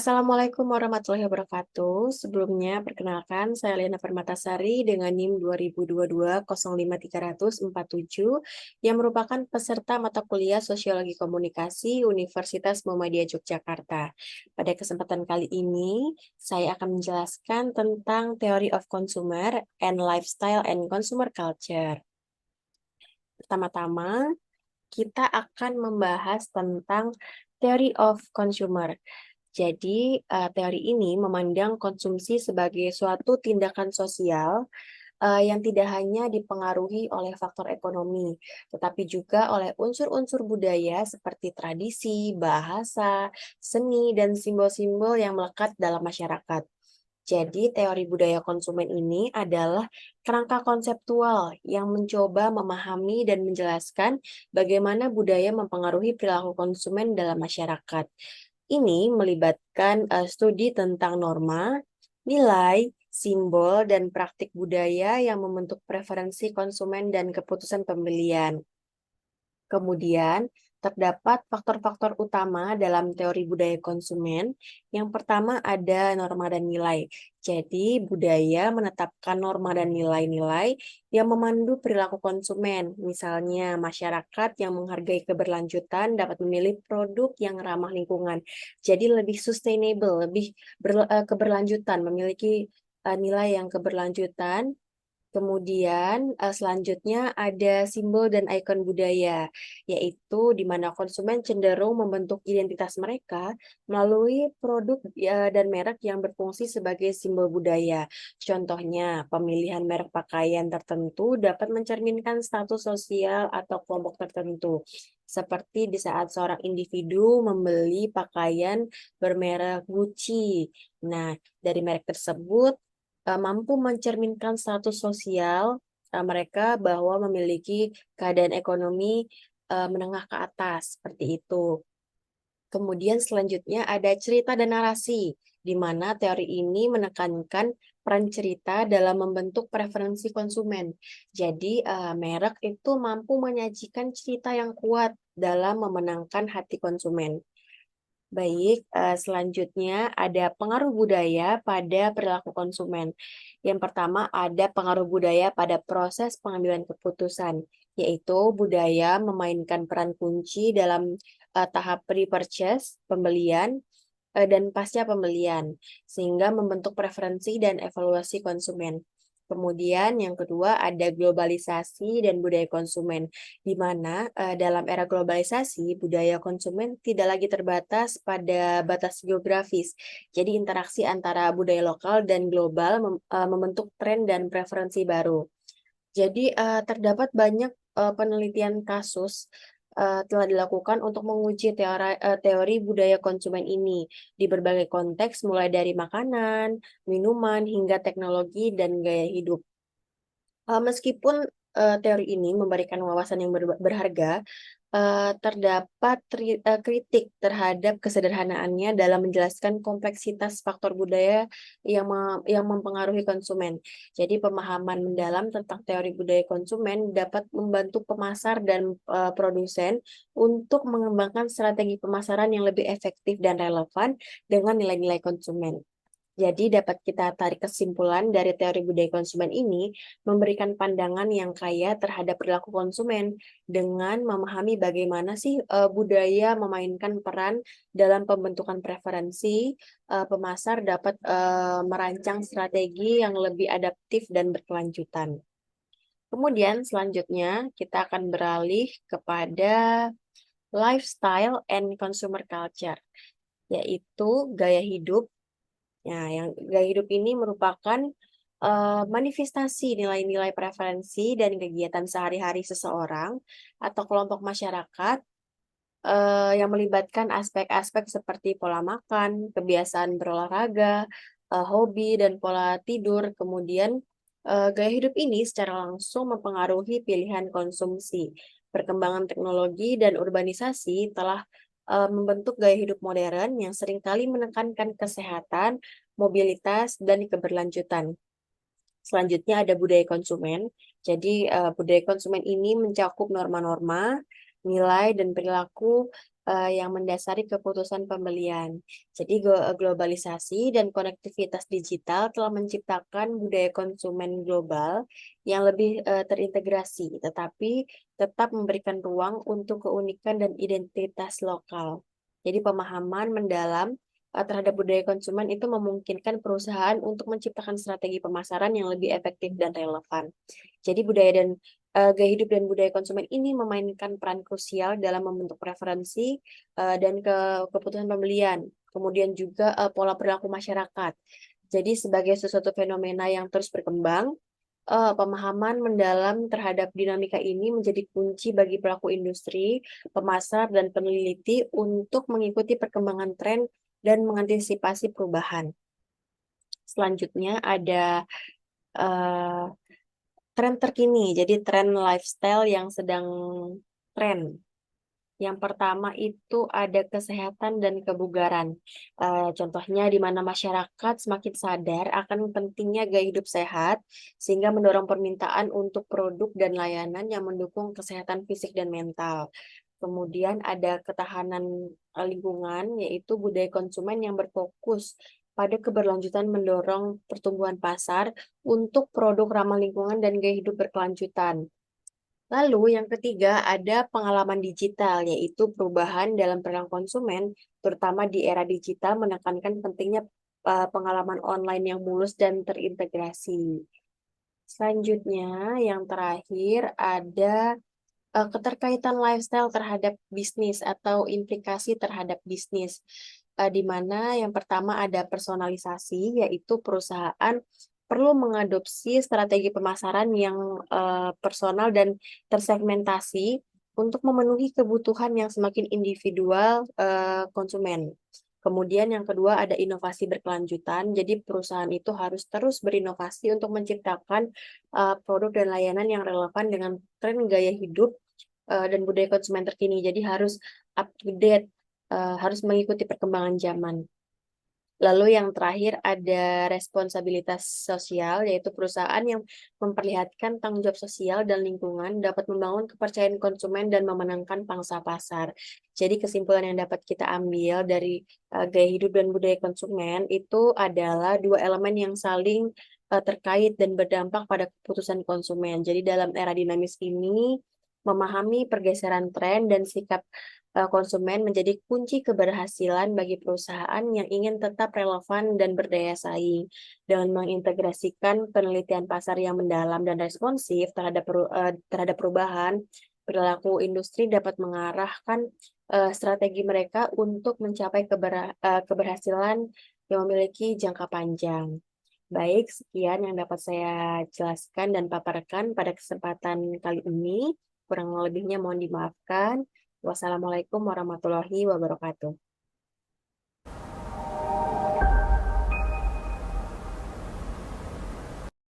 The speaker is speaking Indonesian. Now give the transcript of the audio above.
Assalamualaikum warahmatullahi wabarakatuh. Sebelumnya, perkenalkan saya Lena Permatasari dengan NIM 2022-053047 yang merupakan peserta mata kuliah Sosiologi Komunikasi Universitas Muhammadiyah Yogyakarta. Pada kesempatan kali ini, saya akan menjelaskan tentang Theory of Consumer and Lifestyle and Consumer Culture. Pertama-tama, kita akan membahas tentang Theory of Consumer. Jadi, teori ini memandang konsumsi sebagai suatu tindakan sosial yang tidak hanya dipengaruhi oleh faktor ekonomi, tetapi juga oleh unsur-unsur budaya seperti tradisi, bahasa, seni, dan simbol-simbol yang melekat dalam masyarakat. Jadi, teori budaya konsumen ini adalah kerangka konseptual yang mencoba memahami dan menjelaskan bagaimana budaya mempengaruhi perilaku konsumen dalam masyarakat. Ini melibatkan studi tentang norma, nilai, simbol, dan praktik budaya yang membentuk preferensi konsumen dan keputusan pembelian. Kemudian, terdapat faktor-faktor utama dalam teori budaya konsumen. Yang pertama ada norma dan nilai. Jadi, budaya menetapkan norma dan nilai-nilai yang memandu perilaku konsumen. Misalnya, masyarakat yang menghargai keberlanjutan dapat memilih produk yang ramah lingkungan. Jadi, lebih sustainable, lebih keberlanjutan, memiliki nilai yang keberlanjutan. Kemudian selanjutnya ada simbol dan ikon budaya, yaitu di mana konsumen cenderung membentuk identitas mereka melalui produk dan merek yang berfungsi sebagai simbol budaya. Contohnya, pemilihan merek pakaian tertentu dapat mencerminkan status sosial atau kelompok tertentu. Seperti di saat seorang individu membeli pakaian bermerek Gucci. Nah, dari merek tersebut mampu mencerminkan status sosial mereka bahwa memiliki keadaan ekonomi menengah ke atas, seperti itu. Kemudian selanjutnya ada cerita dan narasi, di mana teori ini menekankan peran cerita dalam membentuk preferensi konsumen. Jadi, merek itu mampu menyajikan cerita yang kuat dalam memenangkan hati konsumen. Baik, selanjutnya ada pengaruh budaya pada perilaku konsumen. Yang pertama ada pengaruh budaya pada proses pengambilan keputusan, yaitu budaya memainkan peran kunci dalam tahap pre-purchase, pembelian, dan pasca pembelian, sehingga membentuk preferensi dan evaluasi konsumen. Kemudian yang kedua ada globalisasi dan budaya konsumen, di mana dalam era globalisasi budaya konsumen tidak lagi terbatas pada batas geografis. Jadi interaksi antara budaya lokal dan global membentuk tren dan preferensi baru. Jadi terdapat banyak penelitian kasus telah dilakukan untuk menguji teori budaya konsumen ini di berbagai konteks mulai dari makanan, minuman, hingga teknologi dan gaya hidup. Meskipun teori ini memberikan wawasan yang berharga, terdapat kritik terhadap kesederhanaannya dalam menjelaskan kompleksitas faktor budaya yang mempengaruhi konsumen. Jadi pemahaman mendalam tentang teori budaya konsumen dapat membantu pemasar dan produsen untuk mengembangkan strategi pemasaran yang lebih efektif dan relevan dengan nilai-nilai konsumen. Jadi dapat kita tarik kesimpulan dari teori budaya konsumen ini memberikan pandangan yang kaya terhadap perilaku konsumen dengan memahami bagaimana sih budaya memainkan peran dalam pembentukan preferensi, pemasar dapat merancang strategi yang lebih adaptif dan berkelanjutan. Kemudian selanjutnya kita akan beralih kepada lifestyle and consumer culture, yaitu gaya hidup. Nah, yang gaya hidup ini merupakan manifestasi nilai-nilai preferensi dan kegiatan sehari-hari seseorang atau kelompok masyarakat yang melibatkan aspek-aspek seperti pola makan, kebiasaan berolahraga, hobi, dan pola tidur. Kemudian, gaya hidup ini secara langsung mempengaruhi pilihan konsumsi. Perkembangan teknologi dan urbanisasi telah membentuk gaya hidup modern yang seringkali menekankan kesehatan, mobilitas, dan keberlanjutan. Selanjutnya ada budaya konsumen. Jadi budaya konsumen ini mencakup norma-norma, nilai, dan perilaku yang mendasari keputusan pembelian. Jadi globalisasi dan konektivitas digital telah menciptakan budaya konsumen global yang lebih terintegrasi, tetapi tetap memberikan ruang untuk keunikan dan identitas lokal. Jadi pemahaman mendalam terhadap budaya konsumen itu memungkinkan perusahaan untuk menciptakan strategi pemasaran yang lebih efektif dan relevan. Jadi budaya dan gaya hidup dan budaya konsumen ini memainkan peran krusial dalam membentuk preferensi dan keputusan pembelian. Kemudian juga pola perilaku masyarakat. Jadi sebagai sesuatu fenomena yang terus berkembang, pemahaman mendalam terhadap dinamika ini menjadi kunci bagi pelaku industri, pemasar, dan peneliti untuk mengikuti perkembangan tren dan mengantisipasi perubahan. Selanjutnya ada eh, tren terkini, jadi tren lifestyle yang sedang tren. Yang pertama itu ada kesehatan dan kebugaran. Contohnya di mana masyarakat semakin sadar akan pentingnya gaya hidup sehat, sehingga mendorong permintaan untuk produk dan layanan yang mendukung kesehatan fisik dan mental. Kemudian ada ketahanan lingkungan, yaitu budaya konsumen yang berfokus pada keberlanjutan mendorong pertumbuhan pasar untuk produk ramah lingkungan dan gaya hidup berkelanjutan. Lalu yang ketiga ada pengalaman digital, yaitu perubahan dalam perilaku konsumen, terutama di era digital menekankan pentingnya pengalaman online yang mulus dan terintegrasi. Selanjutnya, yang terakhir ada keterkaitan lifestyle terhadap bisnis atau implikasi terhadap bisnis. Di mana yang pertama ada personalisasi, yaitu perusahaan perlu mengadopsi strategi pemasaran yang personal dan tersegmentasi untuk memenuhi kebutuhan yang semakin individual konsumen. Kemudian yang kedua ada inovasi berkelanjutan. Jadi perusahaan itu harus terus berinovasi untuk menciptakan produk dan layanan yang relevan dengan tren gaya hidup dan budaya konsumen terkini. Jadi harus up to date, harus mengikuti perkembangan zaman. Lalu yang terakhir ada responsabilitas sosial, yaitu perusahaan yang memperlihatkan tanggung jawab sosial dan lingkungan dapat membangun kepercayaan konsumen dan memenangkan pangsa pasar. Jadi kesimpulan yang dapat kita ambil dari gaya hidup dan budaya konsumen itu adalah dua elemen yang saling terkait dan berdampak pada keputusan konsumen. Jadi dalam era dinamis ini, memahami pergeseran tren dan sikap konsumen menjadi kunci keberhasilan bagi perusahaan yang ingin tetap relevan dan berdaya saing. Dengan mengintegrasikan penelitian pasar yang mendalam dan responsif terhadap perubahan, perilaku industri dapat mengarahkan strategi mereka untuk mencapai keberhasilan yang memiliki jangka panjang. Baik, sekian yang dapat saya jelaskan dan paparkan pada kesempatan kali ini. Kurang lebihnya mohon dimaafkan. Wassalamualaikum warahmatullahi wabarakatuh.